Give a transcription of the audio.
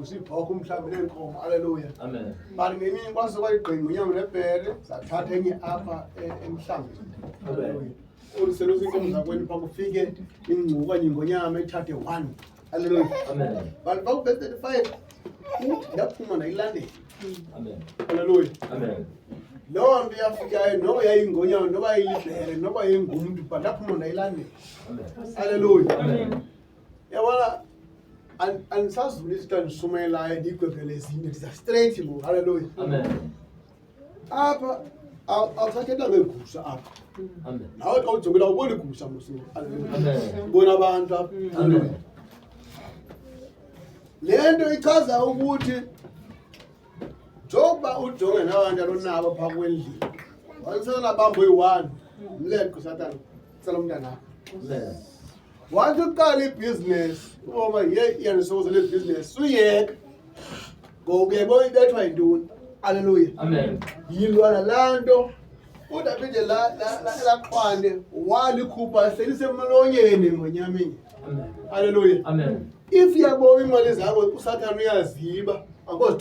usibhokha umhlambi nenkomo. Haleluya. Amen. Bani ngemini kwase kwayigqinga unyama nebhere sathatha enye apha emhlambini. Haleluya. Uliselusa inkomo zakweni phambi ufike ingcuku kanye ngonyama ethathe 1. Haleluya. Amen. Bani baku 35 ndaphuma nayilandela. Amen. Haleluya. Amen. Lo nto yafikayo noba yayingonyama noba yayilibhere noba yayingumntu but ndaphuma nayilandela. Amen. Haleluya. Amen. Yabona anisazulisa xa ndishumayelayo ndiyigwebhele ezinye ndiza straight mo. Haleluya. Amen. Apha awusathethanga ngeegusha apha. Amen. Nawe xa ujongela ubona igusha mosini. Haleluya. Amen. Ubona abantu apha. Amen. Le nto ichaza ukuthi njengoba ujonge nabantu alonabo phaa kwendlini wanisana bambo yi-1 mleqo satana sala umntanakho. Amen. Wathi uqala ibhizinesi uma yanisokoza le bhizinesi suyeka ngoku yebo ibethwa yintoni. Haleluya. Amen. Yilwana laa nto udaphinde laqhwane walikhupha selisemlonyeni ngonyameni. Amen. Haleluya. Amen. If yabo imali zakho usathana uyaziba akho